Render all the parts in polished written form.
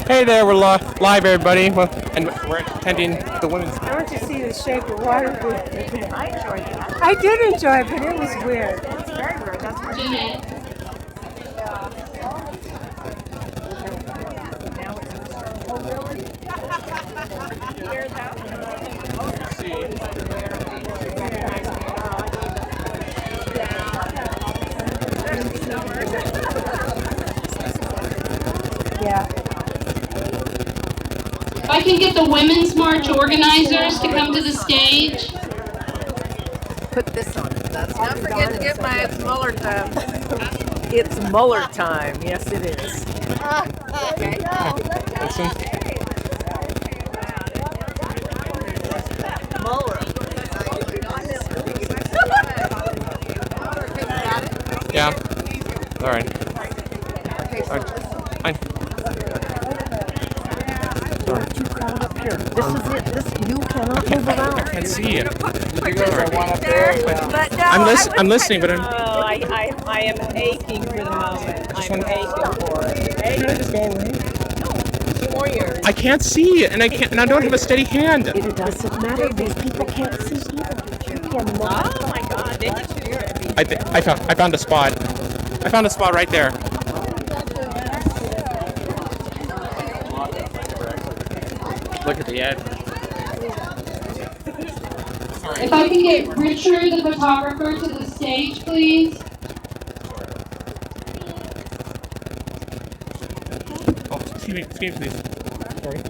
Hey there, we're live, everybody. Well, and we're attending the women's. I want to see the shape of water. I enjoyed it. I did enjoy it, but it was weird. It's very weird. That's what it is. Yeah. If I can get the Women's March organizers to come to the stage. Put this on. Let's not forget to get my Mueller time. It's Mueller time. Yes, it is. Okay. Mueller. Yeah. All right. Fine. You crowd up here. This is it. You cannot move around. I can't see you. I'm listening, but I'm. Oh, I am aching for the moment. I'm aching for it. Two more years. I can't see, and I don't have a steady hand. It doesn't matter. These people can't see either. You cannot. Oh my God! Did you hear it? I found a spot. I found a spot right there. Look at the ad. If I can get Richard, the photographer, to the stage, please. Oh, excuse me, please. Sorry.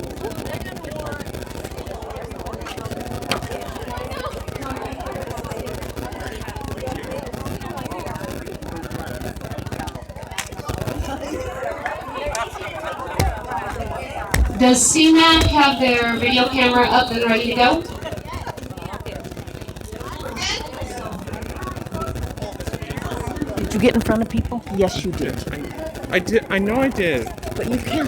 Does CMAC have their video camera up and ready to go? Did you get in front of people? Yes, you did. I did. I know I did. But you can't.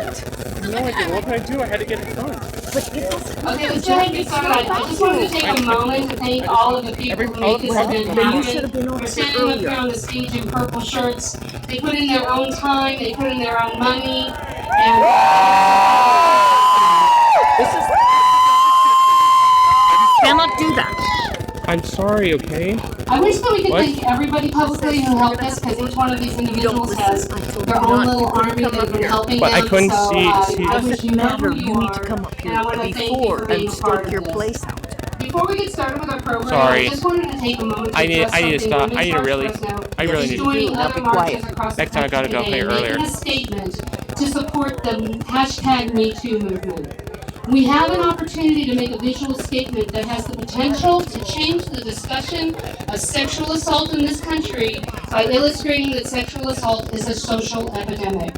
No, I did. What could I do? I had to get in front. But it doesn't. Okay, let's go ahead and get started. I just wanted to take a moment to thank all of the people who made this event Then you should have happen. been over We're here standing up here earlier. on the stage in purple shirts. They put in their own time, they put in their own money, and This is. You cannot do that. I'm sorry. Okay. I wish that we could What? thank everybody publicly who helped us, because each one of these individuals has their own little army that's been helping But them. I couldn't so, see- I Doesn't wish you know who You need to come up and I here want to thank you before for being and part stake of your this. place out. Before we get started with our program, Sorry. I just wanted to take a moment to I need to address stop. something. I need to Women's really. March Fresno I really is need to. joining Now other be marches quiet. across the Next time I gotta country go today, play earlier. making a statement to support the #MeToo movement. We have an opportunity to make a visual statement that has the potential to change the discussion of sexual assault in this country by illustrating that sexual assault is a social epidemic.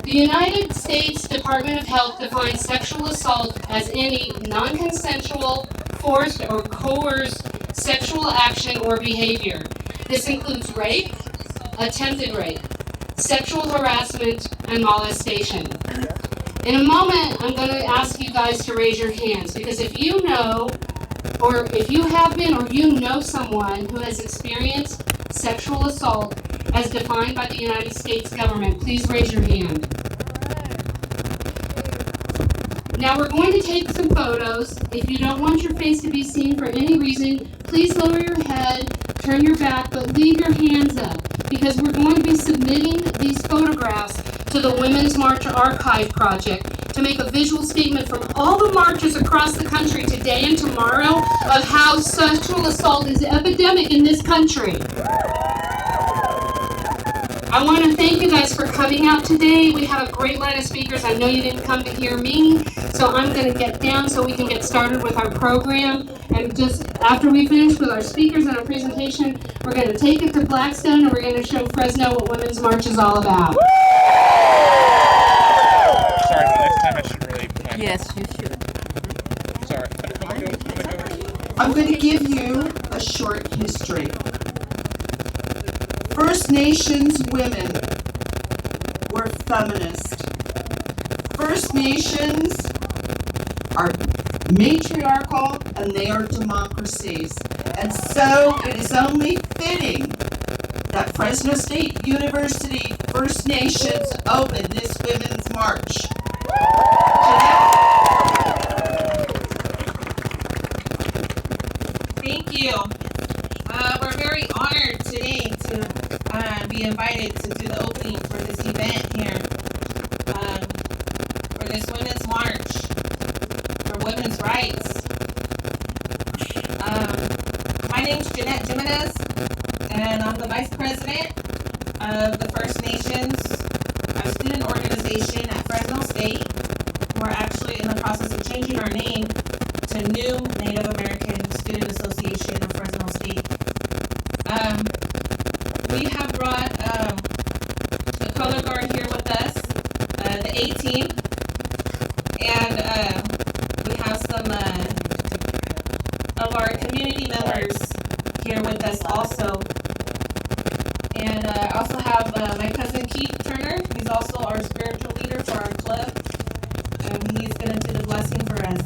The United States Department of Health defines sexual assault as any non-consensual, forced, or coerced sexual action or behavior. This includes rape, attempted rape, sexual harassment, and molestation. In a moment, I'm going to ask you guys to raise your hands, because if you know, or if you have been, or you know someone who has experienced sexual assault as defined by the United States government, please raise your hand. Now we're going to take some photos. If you don't want your face to be seen for any reason, please lower your head, turn your back, but leave your hands up, because we're going to be submitting these photographs to the Women's March Archive Project to make a visual statement from all the marches across the country today and tomorrow of how sexual assault is epidemic in this country. I want to thank you guys for coming out today. We have a great line of speakers. I know you didn't come to hear me, so I'm going to get down so we can get started with our program. And just after we finish with our speakers and our presentation, we're going to take it to Blackstone and we're going to show Fresno what Women's March is all about. Sorry, but next time I should really plan. Yes, you should. Sorry. I'm going to give you a short history. First Nations women were feminist. First Nations are matriarchal and they are democracies. And so it is only fitting that Fresno State University First Nations open this Women's March. this Women's March for women's rights. My name's Jeanette Jimenez, and I'm the Vice President of the First Nations student organization at Fresno State. We're actually in the process of changing our name to New Native American Student Association of Fresno State. We have brought the color guard here with us, the A team, and we have some of our community members here with us also. And I also have my cousin Keith Turner. He's also our spiritual leader for our club. And he's going to do the blessing for us.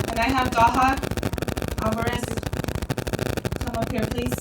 And I have Daha Alvarez. Come up here, please.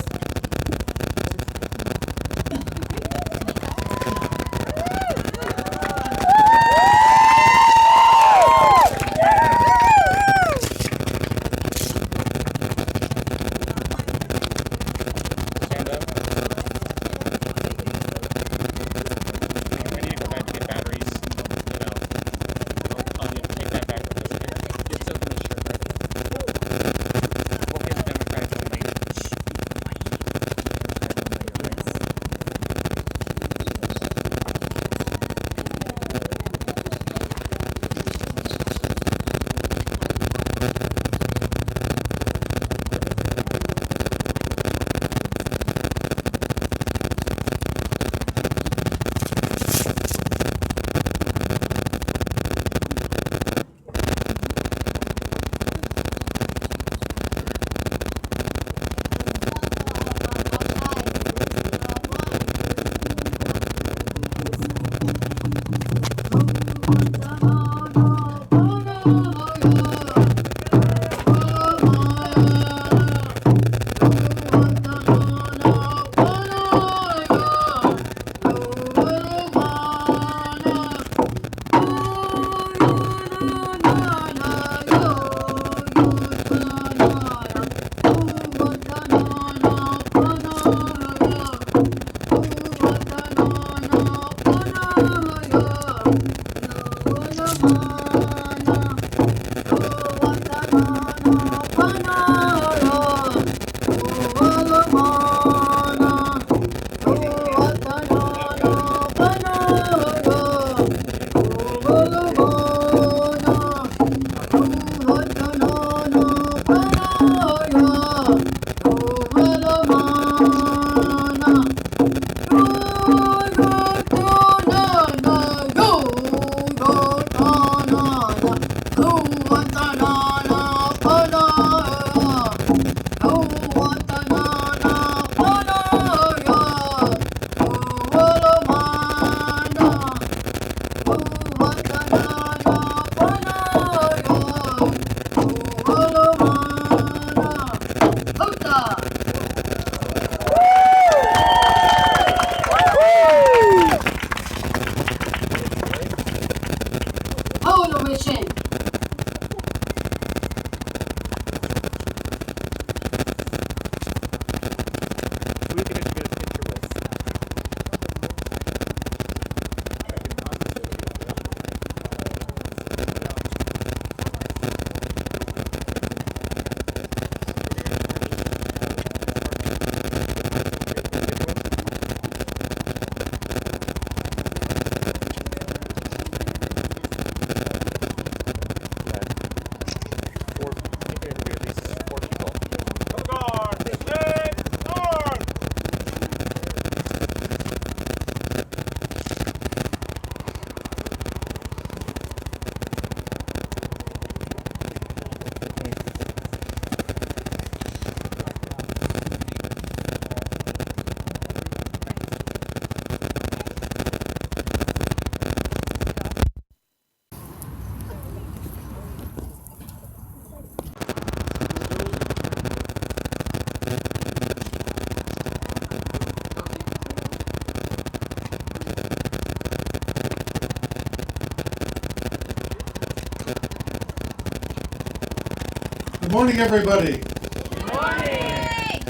Good morning, everybody. Good morning.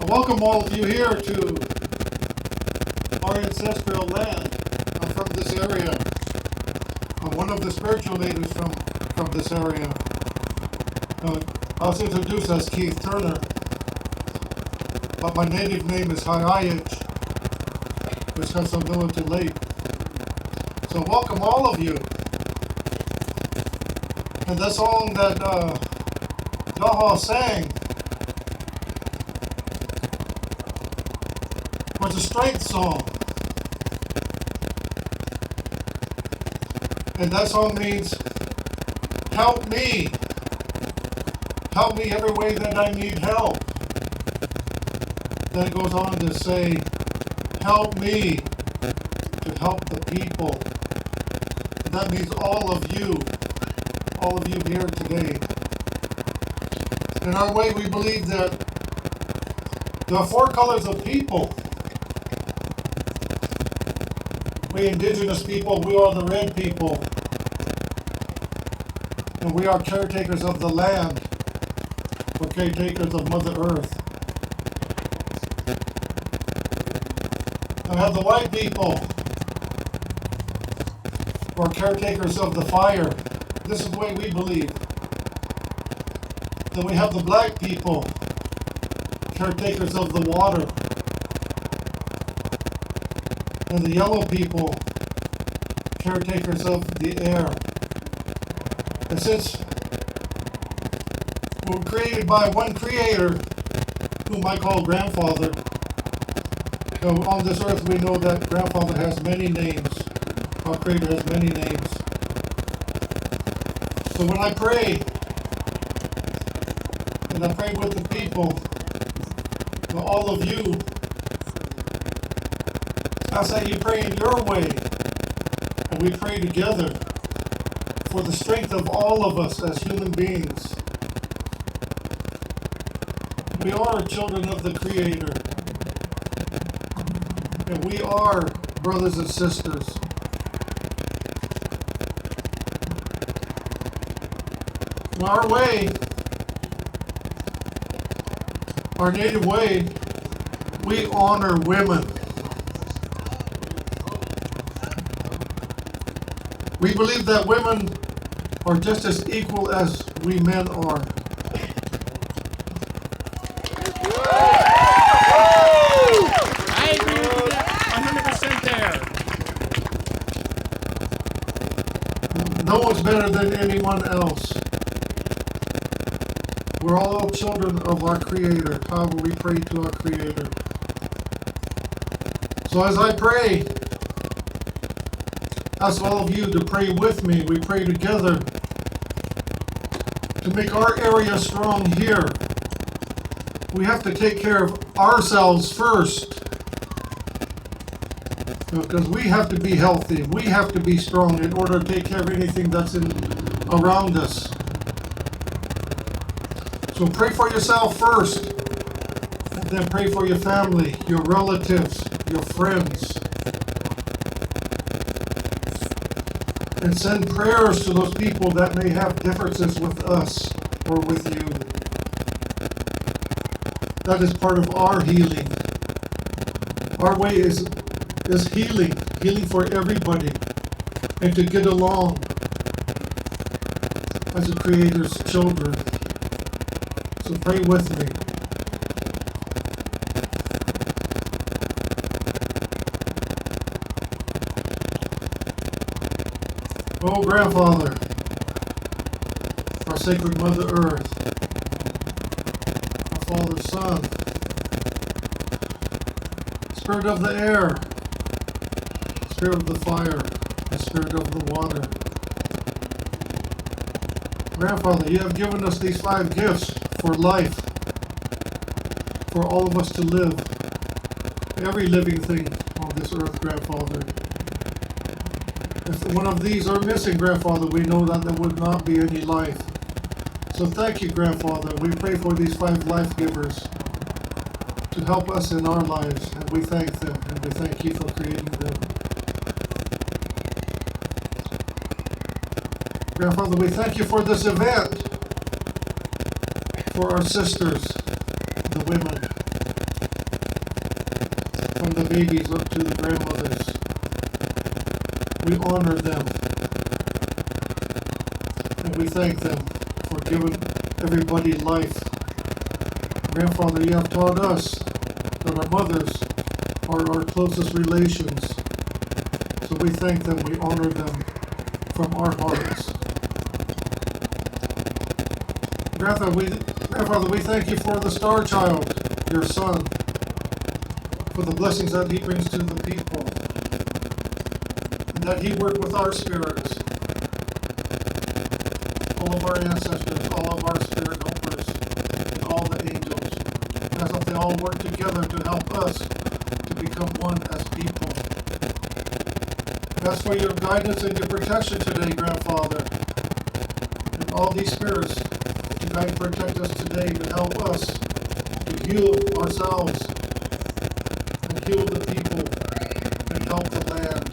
I welcome all of you here to our ancestral land. from this area. I'm one of the spiritual leaders from this area. I was introduced as Keith Turner, but my native name is Hayayich, which comes from Millington to Lake. So welcome all of you. And that song that Jaha sang was a strength song. And that song means, help me. Help me every way that I need help. Then it goes on to say, help me to help the people. And that means all of you here today. In our way, we believe that there are 4 colors of people. We indigenous people, we are the red people. And we are caretakers of the land. We're caretakers of Mother Earth. And we have the white people. We're caretakers of the fire. This is the way we believe. Then we have the black people, caretakers of the water. And the yellow people, caretakers of the air. And since we're created by one creator, whom I call grandfather, so on this earth we know that grandfather has many names. Our creator has many names. So when I pray, and I pray with the people, to all of you, I say you pray in your way, and we pray together for the strength of all of us as human beings. We are children of the Creator, and we are brothers and sisters. In our way, our native way, we honor women. We believe that women are just as equal as we men are. I agree with that 100% there. No one's better than anyone else. We're all children of our Creator. However, we pray to our Creator. So as I pray, ask all of you to pray with me. We pray together to make our area strong here. We have to take care of ourselves first, because we have to be healthy. We have to be strong in order to take care of anything that's around us. So pray for yourself first, and then pray for your family, your relatives, your friends. And send prayers to those people that may have differences with us or with you. That is part of our healing. Our way is healing for everybody, and to get along as the Creator's children. So pray with me. Oh, Grandfather, our sacred Mother Earth, our Father, Son, Spirit of the air, Spirit of the fire, and Spirit of the water. Grandfather, you have given us these 5 gifts for life, for all of us to live, every living thing on this earth, Grandfather. If one of these are missing, Grandfather, we know that there would not be any life. So thank you, Grandfather. We pray for these 5 life givers to help us in our lives, and we thank them, and we thank you for creating them. Grandfather, we thank you for this event, for our sisters, the women, from the babies up to the grandmothers. We honor them. And we thank them for giving everybody life. Grandfather, you have taught us that our mothers are our closest relations. So we thank them, we honor them from our hearts. Grandfather, we thank you for the star child, your son, for the blessings that he brings to the people, and that he worked with our spirits, all of our ancestors, all of our spirit helpers, and all the angels, as if they all work together to help us to become one as people. Ask for your guidance and your protection today, Grandfather, and all these spirits to guide and protect us today to help us to heal ourselves and heal the people and help the land.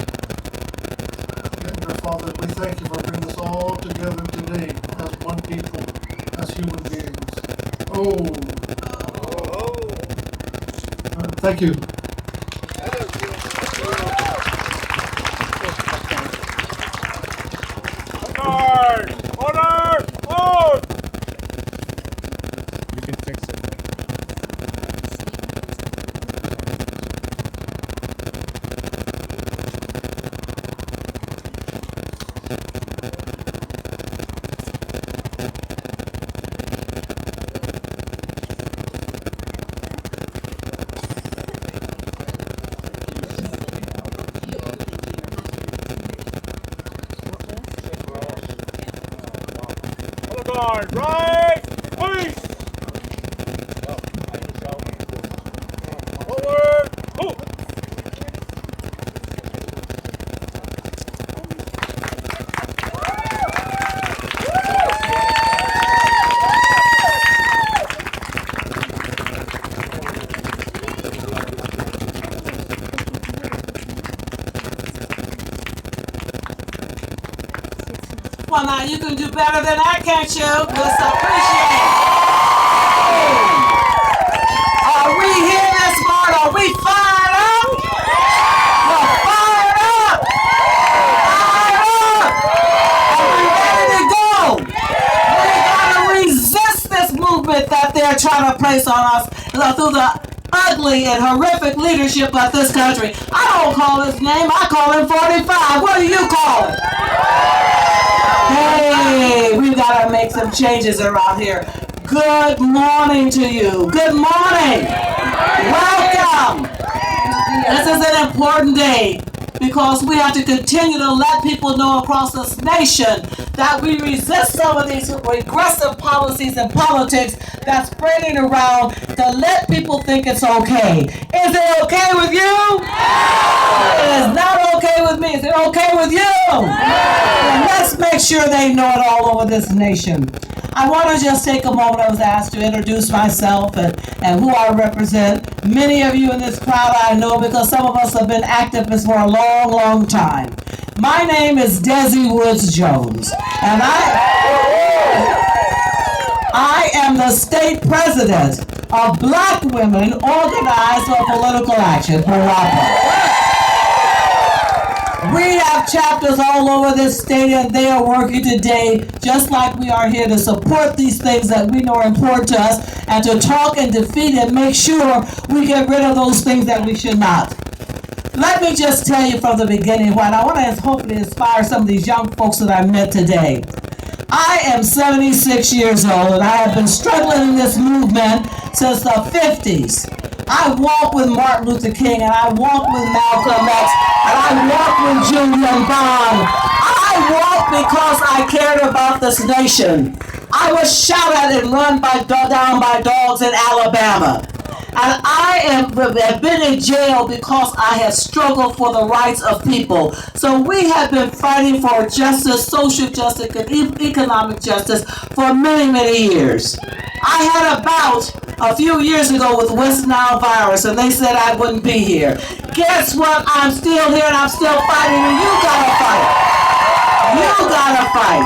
And Grandfather, we thank you for bringing us all together today as one people, as human beings. Thank you. You can fix it. Right, please. Forward, move. Well, now you can do better than that, can't you? Let's appreciate it. Are we here this morning? Are we fired up? We're fired up. Fired up. Are we ready to go? We gotta resist this movement that they're trying to place on us through the ugly and horrific leadership of this country. I don't call his name. I call him 45. What do you call him? Hey, we've got to make some changes around here. Good morning to you. Good morning. Welcome. This is an important day because we have to continue to let people know across this nation that we resist some of these regressive policies and politics that's spreading around to let people think it's okay. Is it okay with you? It is not okay with me. Is it okay with you? And let's make sure they know it all over this nation. I want to just take a moment. I was asked to introduce myself and who I represent. Many of you in this crowd I know because some of us have been activists for a long, long time. My name is Desi Woods Jones, and I am the state president of Black Women Organized for Political Action, BWOPA. We have chapters all over this state, and they are working today just like we are here to support these things that we know are important to us and to talk and defeat and make sure we get rid of those things that we should not. Let me just tell you from the beginning what I want to hopefully inspire some of these young folks that I met today. I am 76 years old and I have been struggling in this movement since the 50s. I walked with Martin Luther King and I walked with Malcolm X and I walked with Julian Bond. I walked because I cared about this nation. I was shot at and run down by dogs in Alabama. And I have been in jail because I have struggled for the rights of people. So we have been fighting for justice, social justice, and economic justice for many, many years. I had a bout a few years ago with West Nile virus, and they said I wouldn't be here. Guess what? I'm still here, and I'm still fighting, and you gotta fight. You gotta fight.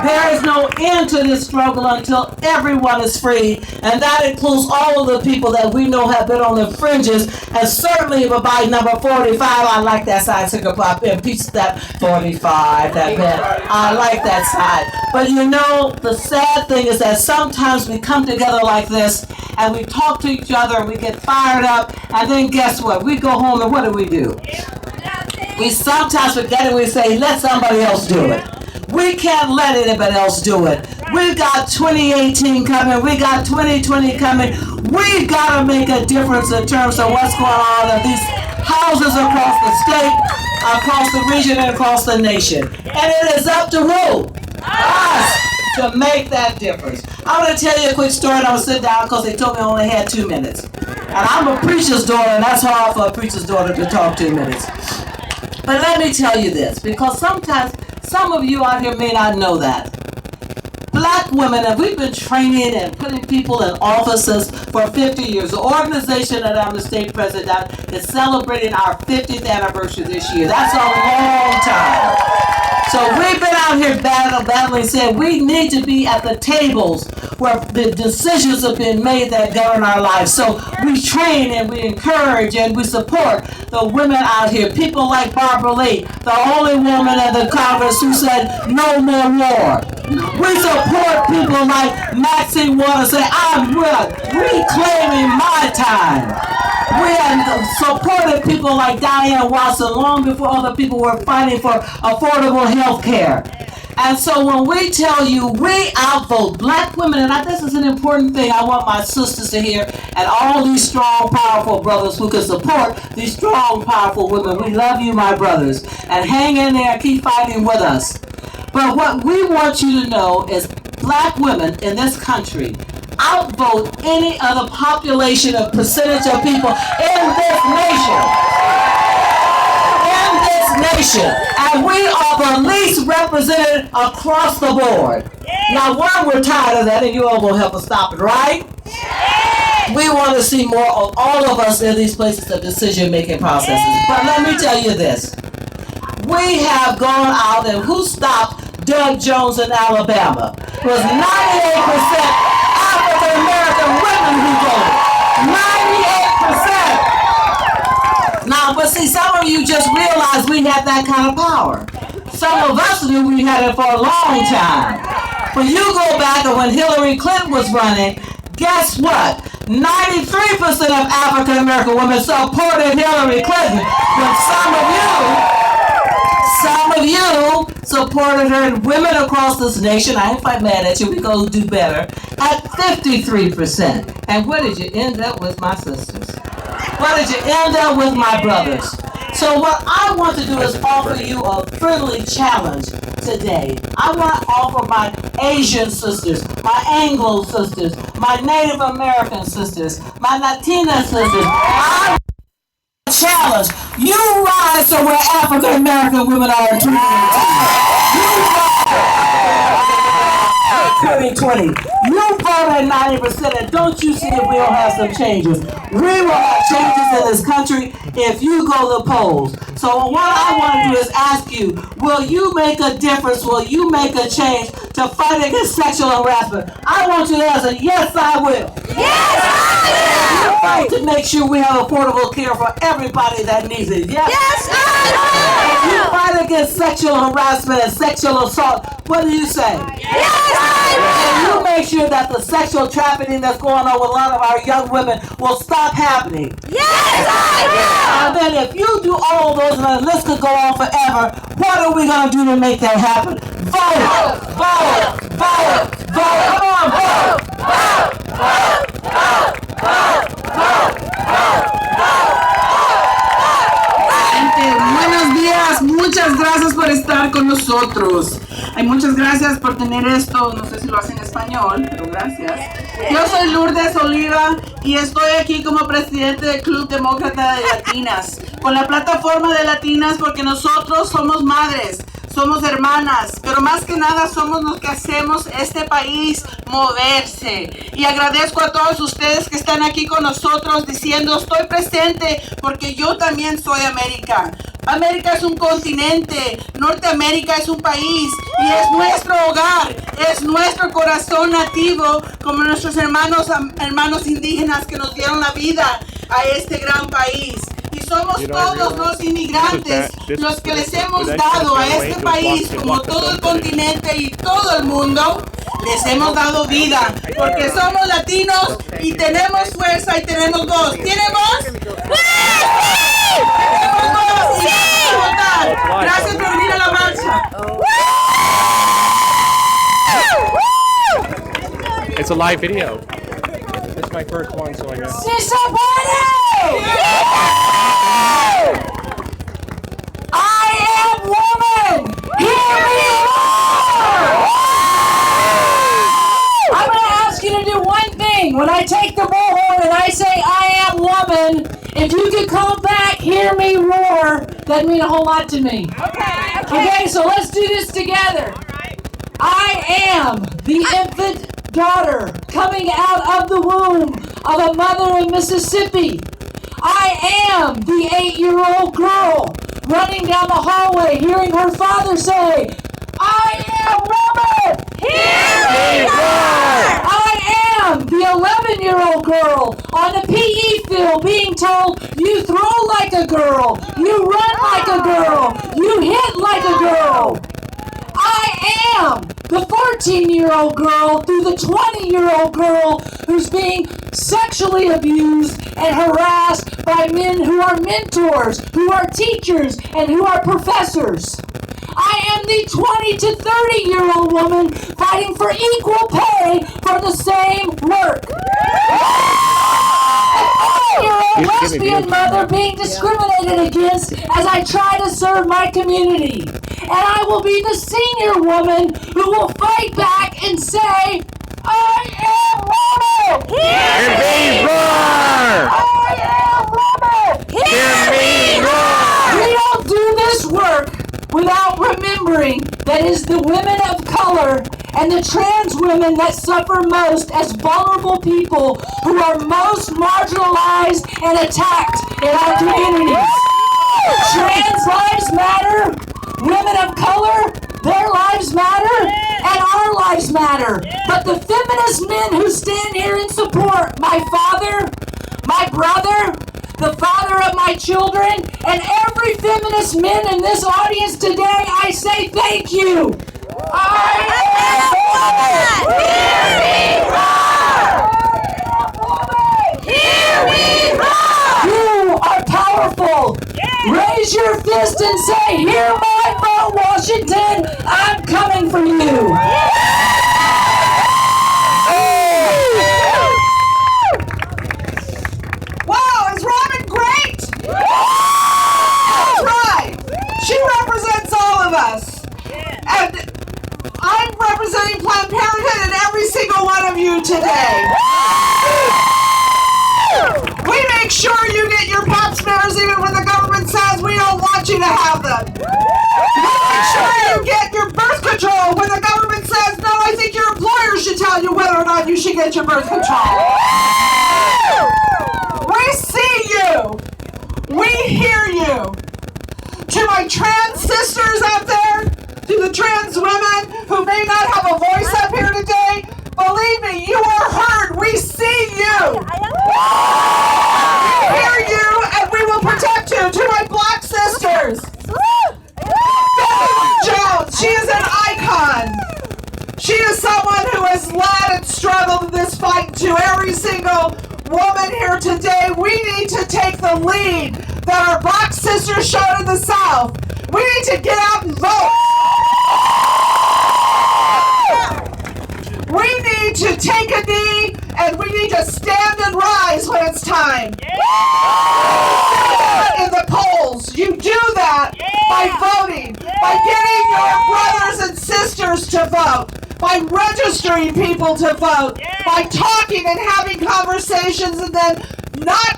There is no end to this struggle until everyone is free, and that includes all of the people that we know have been on the fringes, and certainly by number 45, I like that side, Sugar Pop, impeach that 45, that bit. I like that side. But you know, the sad thing is that sometimes we come together like this, and we talk to each other, and we get fired up, and then guess what? We go home, and what do? We sometimes forget it, we say, let somebody else do it. We can't let anybody else do it. We got 2018 coming. We got 2020 coming. We got to make a difference in terms of what's going on in these houses across the state, across the region, and across the nation. And it is up to who? Us to make that difference. I'm going to tell you a quick story, and I'm going to sit down because they told me I only had 2 minutes. And I'm a preacher's daughter, and that's hard for a preacher's daughter to talk 2 minutes. But let me tell you this, because sometimes some of you out here may not know that. Black women, and we've been training and putting people in offices for 50 years. The organization that I'm the state president is celebrating our 50th anniversary this year. That's a long time. So we've been out here battling, saying we need to be at the tables where the decisions have been made that govern our lives. So we train and we encourage and we support the women out here. People like Barbara Lee, the only woman in the Congress who said no more war. We support people like Maxine Waters say, I'm reclaiming my time. We have supported people like Diane Watson long before other people were fighting for affordable health care. And so when we tell you we outvote black women, and this is an important thing I want my sisters to hear, and all these strong, powerful brothers who can support these strong, powerful women. We love you, my brothers, and hang in there, keep fighting with us. But what we want you to know is black women in this country outvote any other population or percentage of people in this nation. In this nation. And we are the least represented across the board. Now, one, we're tired of that, and you all will help us stop it, right? We want to see more of all of us in these places of decision-making processes. But let me tell you this. We have gone out, and who stopped Doug Jones in Alabama? It was 98% African-American women who voted. 98%. Now, but see, some of you just realized we had that kind of power. Some of us knew we had it for a long time. But you go back, and when Hillary Clinton was running, guess what? 93% of African-American women supported Hillary Clinton. When some of you supported her, and women across this nation, I ain't quite mad at you, we go do better, at 53%. And what did you end up with, my sisters? What did you end up with, my brothers? So what I want to do is offer you a friendly challenge today. I want to offer my Asian sisters, my Anglo sisters, my Native American sisters, my Latina sisters. I challenge. You rise to where African American women are in 2020. You vote at 90%, and don't you see that we'll have some changes? We will have changes in this country if you go to the polls. So what I want to do is ask you, will you make a difference? Will you make a change to fight against sexual harassment? I want you to answer, yes, I will. Yes, I will. Fight to make sure we have affordable care for everybody that needs it. Yes, yes, I will. You fight against sexual harassment and sexual assault. What do you say? Yes, I will. And you make sure that the sexual trafficking that's going on with a lot of our young women will stop happening. Yes, I will. And then if you do all those, and the list could go on forever, what are we going to do to make that happen? Vote! Vote! Vote! Vote! Come on, vote! Vote! Vote! Vote! Vote! Vote! Vote! Buenos días, muchas gracias por estar con nosotros. Ay, muchas gracias por tener esto, no sé si lo hacen en español, pero gracias. Yo soy Lourdes Oliva y estoy aquí como presidente del Club Demócrata de Latinas, con la plataforma de Latinas porque nosotros somos madres. somos hermanas, pero más que nada somos los que hacemos este país moverse. Y agradezco a todos ustedes que están aquí con nosotros diciendo, estoy presente porque yo también soy América. América es un continente, Norteamérica es un país y es nuestro hogar, es nuestro corazón nativo, como nuestros hermanos indígenas que nos dieron la vida a este gran país. Y somos todos los inmigrantes los que les hemos dado a este país, como todo el continente y todo el mundo, les hemos dado vida, porque somos latinos y tenemos fuerza y tenemos voz. ¿Tiene voz? ¡Tenemos voz! ¡Sí! Gracias por venir a la marcha. It's a live video. It's my first one, so I know. I am woman! Hear me roar! I'm going to ask you to do one thing. When I take the bullhorn and I say I am woman, if you could call back, hear me roar, that'd mean a whole lot to me. Okay, so let's do this together. I am the infant daughter coming out of the womb of a mother in Mississippi. I am the 8-year-old girl running down the hallway hearing her father say, I am woman! Hear me roar! I am the 11-year-old girl on the PE field being told, you throw like a girl, you run like a girl, you hit like a girl. I am the 14-year-old girl through the 20-year-old girl who's being sexually abused and harassed by men who are mentors, who are teachers, and who are professors. I am the 20 to 30-year-old woman fighting for equal pay for the same work. An 8-year-old lesbian mother being discriminated against as I try to serve my community. And I will be the senior woman who will fight back and say, I am woman! Hear me roar! I am woman! Hear me roar! We don't do this work without remembering that it's the women of color and the trans women that suffer most as vulnerable people who are most marginalized and attacked in our communities. Trans lives matter, women of color, their lives matter, and our lives matter. But the feminist men who stand here and support my father, my brother, the father of my children, and every feminist man in this audience today, I say thank you. I am woman! Hear me roar! You are powerful. Raise your fist and say, hear my vote, Washington. I'm coming for you. Wow, is Robin great? That's right. She represents all of us. And I'm representing Planned Parenthood and every single one of you today. We make sure you get your pap smears even when the government says we don't want you to have them. We make sure you get your birth control when the government says, no, I think your employer should tell you whether or not you should get your birth control. We see you. We hear you. To my trans sisters out there, to the trans women who may not have a voice up here today, believe me, you are heard. We see you. We hear you, and we will protect you. To my black sisters, Debbie Jones, she is an icon. She is someone who has led and struggled in this fight. To every single woman here today, we need to take the lead that our black sisters showed in the South. We need to get out and vote. We need to take a knee, and we need to stand and rise when it's time. In the polls, you do that by voting, by getting your brothers and sisters to vote, by registering people to vote, by talking and having conversations and then not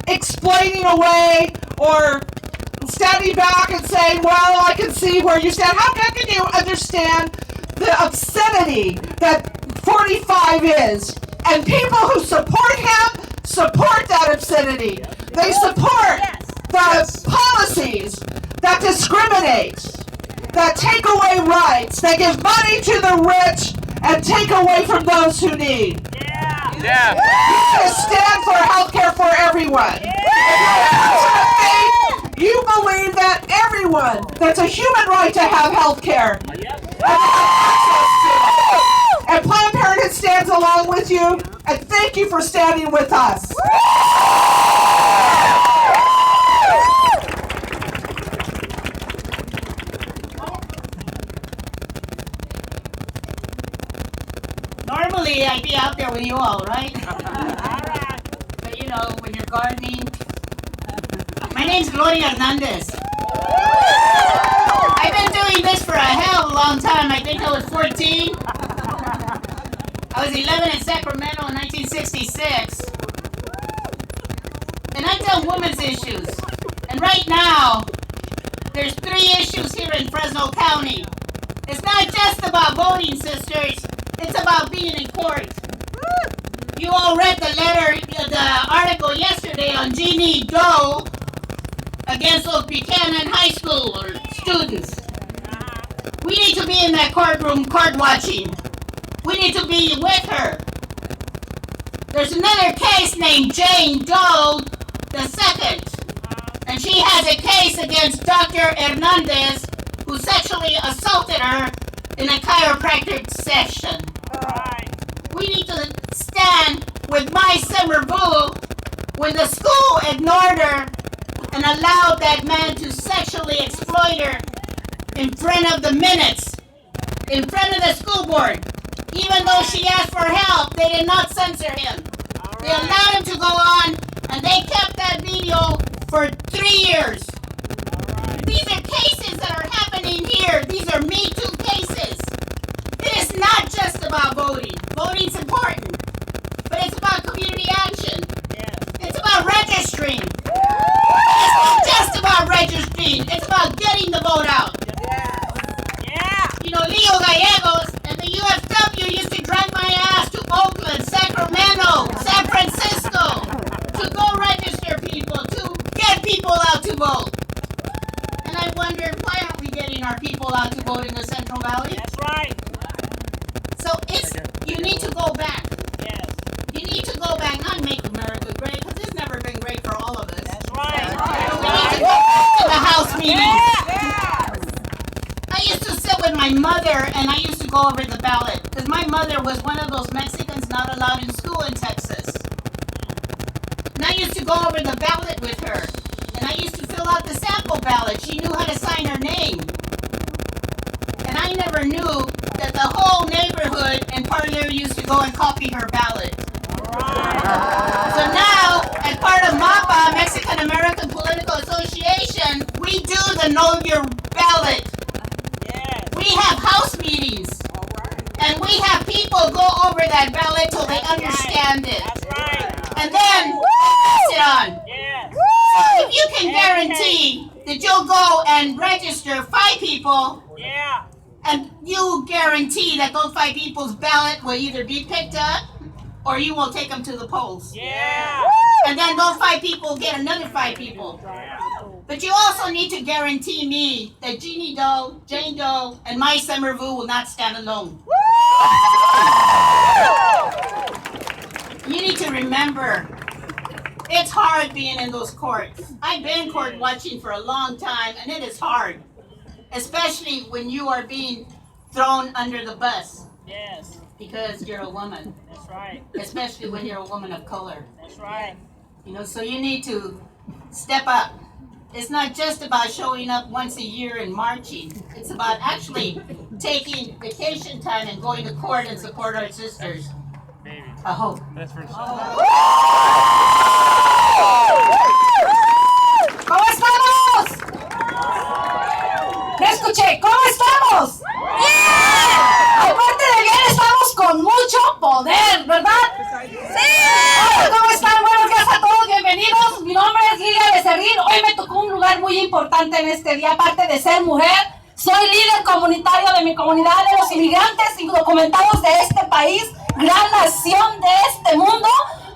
explaining away or standing back and saying, well, I can see where you stand. How can you understand the obscenity that 45 is? And people who support him support that obscenity. They support the policies that discriminate, that take away rights, that give money to the rich and take away from those who need. Yeah. You need to stand for health care for everyone. You believe that everyone, that's a human right to have health care. And Planned Parenthood stands along with you, and thank you for standing with us. Normally, I'd be out there with you all, right? But you know, when you're gardening. My name's Gloria Hernandez. I've been doing this for a hell of a long time. I think I was 14. I was 11 in Sacramento in 1966. And I dealt women's issues. And right now, there's 3 issues here in Fresno County. It's not just about voting, sisters. It's about being in court. You all read the article yesterday on Jeannie Doe against those Buchanan High School students. We need to be in that courtroom court watching. We need to be with her. There's another case named Jane Doe II, and she has a case against Dr. Hernandez, who sexually assaulted her in a chiropractic session. We need to stand with my Somerville when the school ignored her and allowed that man to sexually exploit her in front of the minutes, in front of the school board. Even though she asked for help, they did not censor him. They allowed him to go on, and they kept that video for 3 years. These are cases that are happening here. These are Me Too cases. It is not just about voting. Voting's important, but it's about community action. It's about registering. It's not just about registering. It's about getting the vote out. You know, Leo Gallegos and the UFW used to drag my ass to Oakland, Sacramento, San Francisco to go register people, to get people out to vote. And I wondered, why aren't we getting our people out to vote in the Central Valley? That's right. So you need to go back. Yes. You need to go back, not make America great, because it's never been great for all of us. That's right. We need to go back to the House meetings. I used to sit with my mother, and I used to go over the ballot, because my mother was one of those Mexicans not allowed in school in Texas. And I used to go over the ballot with her, and I used to fill out the sample ballot. She knew how to sign her name. And I never knew that the whole neighborhood in Parlier used to go and copy her ballot. So now, as part of MAPA, Mexican American Political Association, we do the Know Your Ballot. We have house meetings. And we have people go over that ballot till they understand it. And then pass it on. So if you can guarantee that you'll go and register 5 people, and you guarantee that those 5 people's ballot will either be picked up or you will take them to the polls. And then those 5 people get another 5 people. But you also need to guarantee me that Jeannie Doe, Jane Doe, and my Somerville will not stand alone. You need to remember, it's hard being in those courts. I've been court watching for a long time, and it is hard. Especially when you are being thrown under the bus. Yes. Because you're a woman. That's right. Especially when you're a woman of color. That's right. You know, so you need to step up. It's not just about showing up once a year and marching. It's about actually taking vacation time and going to court and support our sisters. Baby. I hope. That's for ¿Cómo estamos? ¿Me escuché? ¿Cómo estamos? ¡Yeah! Aparte de bien, estamos con mucho poder, ¿verdad? ¡Sí! Hola, ¿cómo están? Buenos días a todos, bienvenidos. Mi nombre es Lilia Becerril. Hoy me tocó un lugar muy importante en este día. Aparte de ser mujer, Soy líder comunitario de mi comunidad de los inmigrantes indocumentados de este país, gran nación de este mundo,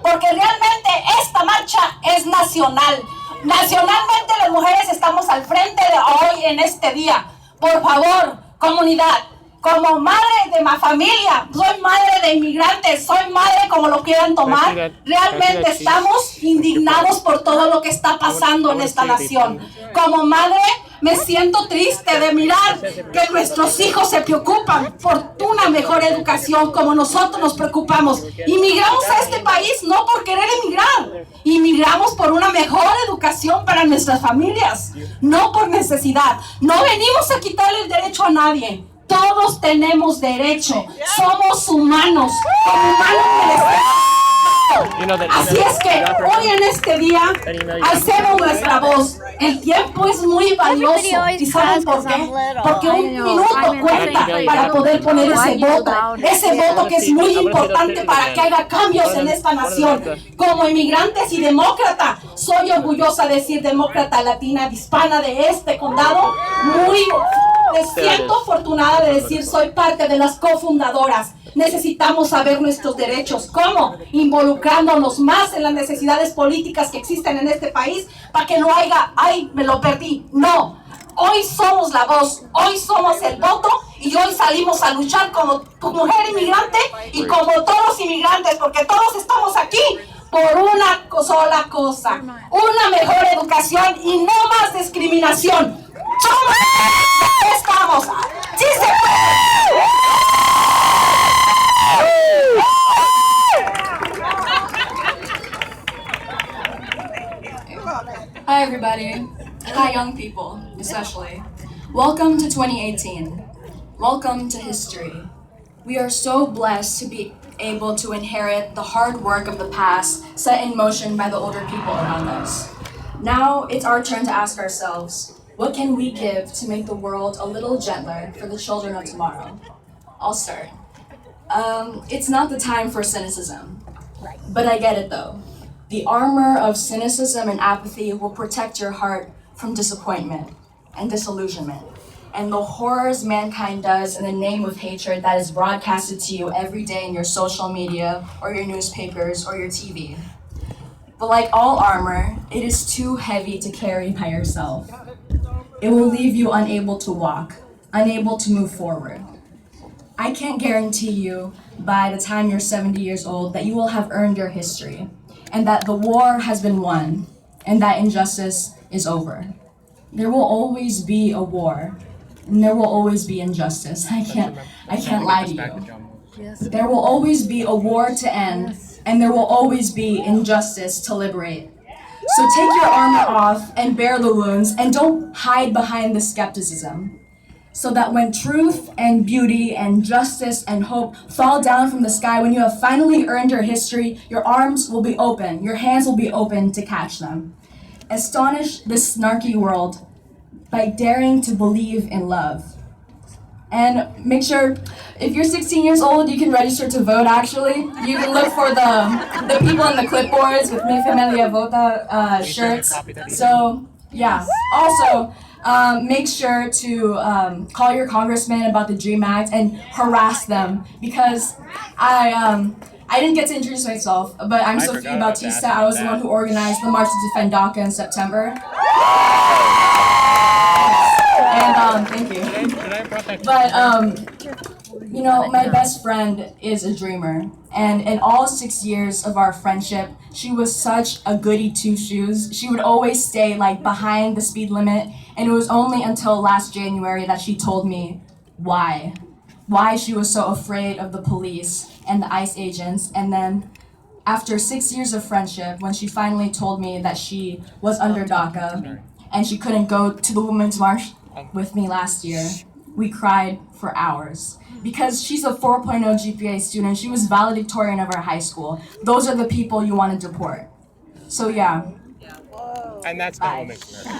porque realmente esta marcha es nacional. Nacionalmente las mujeres estamos al frente de hoy en este día. Por favor, comunidad, como madre de mi familia, soy madre de inmigrantes, soy madre como lo quieran tomar, realmente estamos indignados por todo lo que está pasando en esta nación. Como madre me siento triste de mirar que nuestros hijos se preocupan por una mejor educación como nosotros nos preocupamos. Inmigramos a este país no por querer emigrar, inmigramos por una mejor educación para nuestras familias, no por necesidad. No venimos a quitarle el derecho a nadie. Todos tenemos derecho, somos humanos, como humanos merecemos. Así es que hoy en este día alcemos nuestra voz. El tiempo es muy valioso. ¿Y saben por qué? Porque un minuto cuenta para poder poner ese voto que es muy importante para que haya cambios en esta nación. Como inmigrantes y demócrata, soy orgullosa de decir demócrata latina, hispana de este condado. Me siento afortunada de decir soy parte de las cofundadoras. Necesitamos saber nuestros derechos. ¿Cómo? Involucrándonos más en las necesidades políticas que existen en este país para que no haya, ay, me lo perdí. No, hoy somos la voz, hoy somos el voto y hoy salimos a luchar como mujer inmigrante y como todos los inmigrantes, porque todos estamos aquí por una sola cosa, una mejor educación y no más discriminación. Estamos. ¡Sí se puede! Hi everybody. Hi young people, especially. Welcome to 2018. Welcome to history. We are so blessed to be able to inherit the hard work of the past set in motion by the older people around us. Now it's our turn to ask ourselves, what can we give to make the world a little gentler for the children of tomorrow? I'll start. It's not the time for cynicism, but I get it though. The armor of cynicism and apathy will protect your heart from disappointment and disillusionment, and the horrors mankind does in the name of hatred that is broadcasted to you every day in your social media or your newspapers or your TV. But like all armor, it is too heavy to carry by yourself. It will leave you unable to walk, unable to move forward. I can't guarantee you by the time you're 70 years old that you will have earned your history, and that the war has been won, and that injustice is over. There will always be a war, and there will always be injustice. I can't lie to you. There will always be a war to end, and there will always be injustice to liberate. So take your armor off and bear the wounds, and don't hide behind the skepticism. So that when truth and beauty and justice and hope fall down from the sky, when you have finally earned your history, your arms will be open, your hands will be open to catch them. Astonish this snarky world by daring to believe in love. And make sure, if you're 16 years old, you can register to vote actually. You can look for the people in the clipboards with Mi Familia Vota shirts. So, yeah. Also, make sure to call your congressman about the DREAM Act and harass them, because I didn't get to introduce myself, but I'm Sofia Bautista. I was the one who organized the March to Defend DACA in September. And thank you. But you know, my best friend is a dreamer, and in all 6 years of our friendship, she was such a goody two-shoes. She would always stay like behind the speed limit, and it was only until last January that she told me why she was so afraid of the police and the ICE agents. And then after 6 years of friendship, when she finally told me that she was under DACA and she couldn't go to the Women's March with me last year, we cried for hours. Because she's a 4.0 GPA student, she was valedictorian of our high school. Those are the people you want to deport. So yeah. And that's not what makes America.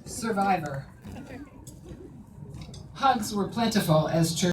Survivor. Hugs were plentiful as church